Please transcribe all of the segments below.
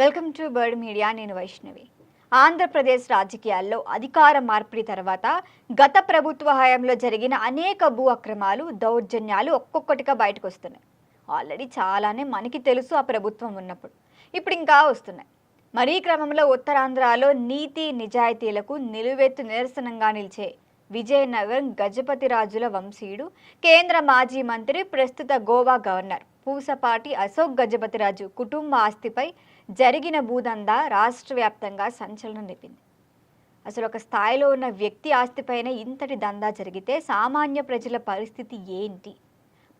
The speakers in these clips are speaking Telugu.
Welcome to bird media. నేను వైష్ణవి. ఆంధ్రప్రదేశ్ రాజకీయాల్లో అధికార మార్పిడి తర్వాత గత ప్రభుత్వ హయాంలో జరిగిన అనేక భూ అక్రమాలు, దౌర్జన్యాలు ఒక్కొక్కటిగా బయటకు వస్తున్నాయి. ఆల్రెడీ చాలానే మనకి తెలుసు ఆ ప్రభుత్వం ఉన్నప్పుడు. ఇప్పుడు ఇంకా వస్తున్నాయి. మరీ క్రమంలో ఉత్తరాంధ్రలో నీతి నిజాయితీలకు నిలువెత్తు నిరసనంగా నిలిచే విజయనగరం గజపతి రాజుల వంశీయుడు, కేంద్ర మాజీ మంత్రి, ప్రస్తుత గోవా గవర్నర్ పూసపాటి అశోక్ గజపతిరాజు కుటుంబ ఆస్తిపై జరిగిన భూదందా రాష్ట్ర వ్యాప్తంగా సంచలనం రేపింది. అసలు ఒక స్థాయిలో ఉన్న వ్యక్తి ఆస్తిపైన ఇంతటి దందా జరిగితే సామాన్య ప్రజల పరిస్థితి ఏంటి?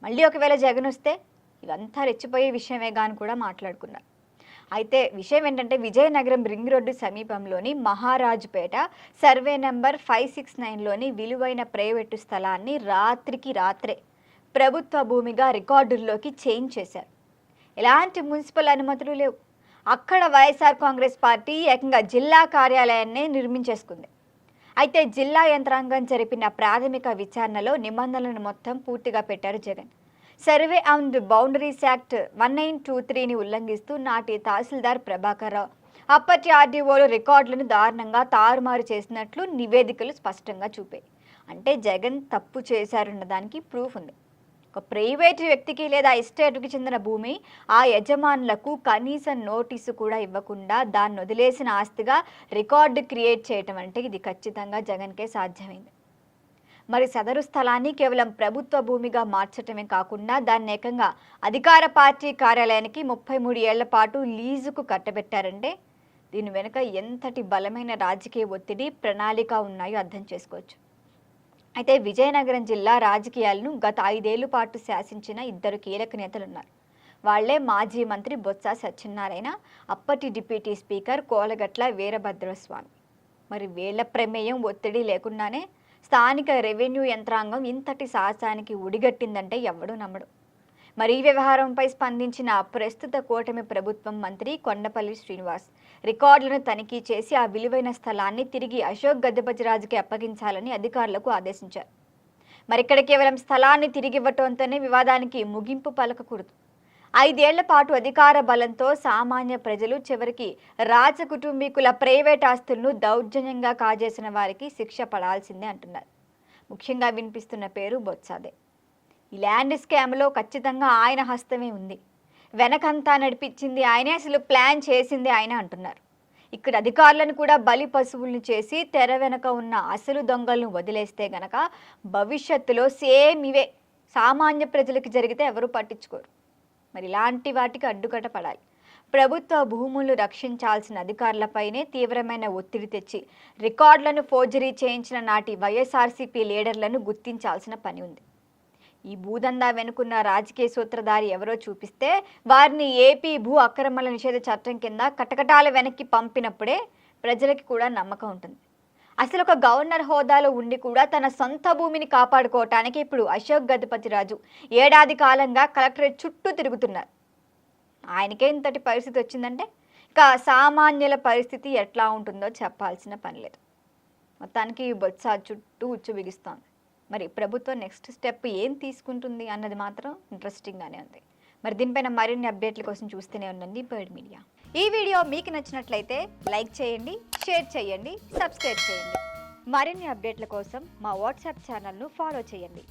మళ్ళీ ఒకవేళ జగన్ వస్తే ఇవంతా రెచ్చిపోయే విషయమే గాని కూడా మాట్లాడుకున్నారు. అయితే విషయం ఏంటంటే, విజయనగరం రింగ్ రోడ్డు సమీపంలోని మహారాజుపేట సర్వే నెంబర్ 569లోని విలువైన ప్రైవేటు స్థలాన్ని రాత్రికి రాత్రే ప్రభుత్వ భూమిగా రికార్డుల్లోకి చేంజ్ చేశారు. ఎలాంటి మున్సిపల్ అనుమతులు లేవు. అక్కడ వైఎస్ఆర్ కాంగ్రెస్ పార్టీ ఏకంగా జిల్లా కార్యాలయాన్ని నిర్మించేసుకుంది. అయితే జిల్లా యంత్రాంగం జరిపిన ప్రాథమిక విచారణలో నిబంధనలను మొత్తం పూర్తిగా పెట్టారు Jagan. Survey and boundaries act 1923ని ఉల్లంఘిస్తూ నాటి తహసీల్దార్ ప్రభాకర్ రావు, అప్పటి ఆర్డీఓలు రికార్డులను దారుణంగా తారుమారు చేసినట్లు నివేదికలు స్పష్టంగా చూపాయి. అంటే జగన్ తప్పు చేశారన్న దానికి ప్రూఫ్ ఉంది. ఒక ప్రైవేటు వ్యక్తికి లేదా ఎస్టేట్కి చెందిన భూమి ఆ యజమానులకు కనీసం నోటీసు కూడా ఇవ్వకుండా దాన్ని వదిలేసిన ఆస్తిగా రికార్డు క్రియేట్ చేయటం అంటే ఇది ఖచ్చితంగా జగన్కే సాధ్యమైంది. మరి సదరు స్థలాన్ని కేవలం ప్రభుత్వ భూమిగా మార్చటమే కాకుండా దాన్ని ఏకంగా అధికార పార్టీ కార్యాలయానికి 33 ఏళ్ల పాటు లీజుకు కట్టబెట్టారంటే దీని వెనుక ఎంతటి బలమైన రాజకీయ ఒత్తిడి, ప్రణాళిక ఉన్నాయో అర్థం చేసుకోవచ్చు. అయితే విజయనగరం జిల్లా రాజకీయాలను గత 5 ఏళ్ల పాటు శాసించిన ఇద్దరు కీలక నేతలున్నారు. వాళ్లే మాజీ మంత్రి బొత్స సత్యనారాయణ, అప్పటి డిప్యూటీ స్పీకర్ కోలగట్ల వీరభద్రస్వామి. మరి వీళ్ల ప్రమేయం, ఒత్తిడి లేకుండానే స్థానిక రెవెన్యూ యంత్రాంగం ఇంతటి సాహసానికి ఉడిగట్టిందంటే ఎవడూ నమ్మడు. మరి ఈ వ్యవహారంపై స్పందించిన ప్రస్తుత కూటమి ప్రభుత్వం మంత్రి కొండపల్లి శ్రీనివాస్ రికార్డులను తనిఖీ చేసి ఆ విలువైన స్థలాన్ని తిరిగి అశోక్ గజపతిరాజుకి అప్పగించాలని అధికారులకు ఆదేశించారు. మరి ఇక్కడ కేవలం స్థలాన్ని తిరిగివ్వటంతోనే వివాదానికి ముగింపు పలకకూడదు. 5 ఏళ్ల పాటు అధికార బలంతో సామాన్య ప్రజలు, చివరికి రాజకుటుంబీకుల ప్రైవేట్ ఆస్తులను దౌర్జన్యంగా కాజేసిన వారికి శిక్ష పడాల్సిందే అంటున్నారు. ముఖ్యంగా వినిపిస్తున్న పేరు బొత్సాదే. ఈ ల్యాండ్ స్కామ్లో ఖచ్చితంగా ఆయన హస్తమే ఉంది. వెనకంతా నడిపించింది ఆయనే, అసలు ప్లాన్ చేసింది ఆయన అంటున్నారు. ఇక్కడ అధికారులను కూడా బలి పశువులను చేసి తెర వెనక ఉన్న అసలు దొంగలను వదిలేస్తే గనక భవిష్యత్తులో సేమ్ ఇవే సామాన్య ప్రజలకు జరిగితే ఎవరు పట్టించుకోరు. మరి ఇలాంటి వాటికి అడ్డుకట్ట పడాలి. ప్రభుత్వ భూములు రక్షించాల్సిన అధికారులపైనే తీవ్రమైన ఒత్తిడి తెచ్చి రికార్డులను ఫోర్జరీ చేయించిన నాటి వైఎస్ఆర్సీపీ లీడర్లను గుర్తించాల్సిన పని ఉంది. ఈ భూదందా వెనుకున్న రాజకీయ సూత్రధారి ఎవరో చూపిస్తే వారిని ఏపీ భూ అక్రమాల నిషేధ చట్టం కింద కటకటాల వెనక్కి పంపినప్పుడే ప్రజలకి కూడా నమ్మకం ఉంటుంది. అసలు ఒక గవర్నర్ హోదాలో ఉండి కూడా తన సొంత భూమిని కాపాడుకోవటానికి ఇప్పుడు అశోక్ గజపతిరాజు ఏడాది కాలంగా కలెక్టరేట్ చుట్టూ తిరుగుతున్నారు. ఆయనకే ఇంతటి పరిస్థితి వచ్చిందంటే ఇక సామాన్యుల పరిస్థితి ఎట్లా ఉంటుందో చెప్పాల్సిన పని లేదు. మొత్తానికి బొత్స చుట్టూ ఉచ్చు బిగిస్తోంది. మరి ప్రభుత్వం నెక్స్ట్ స్టెప్ ఏం తీసుకుంటుంది అన్నది మాత్రం ఇంట్రెస్టింగ్గానే ఉంది. మరి దీనిపైన మరిన్ని అప్డేట్ల కోసం చూస్తూనే ఉండండి బర్డ్ మీడియా. ఈ వీడియో మీకు నచ్చినట్లయితే లైక్ చేయండి, షేర్ చేయండి, సబ్స్క్రైబ్ చేయండి. మరిన్ని అప్డేట్ల కోసం మా వాట్సాప్ ఛానల్ను ఫాలో చేయండి.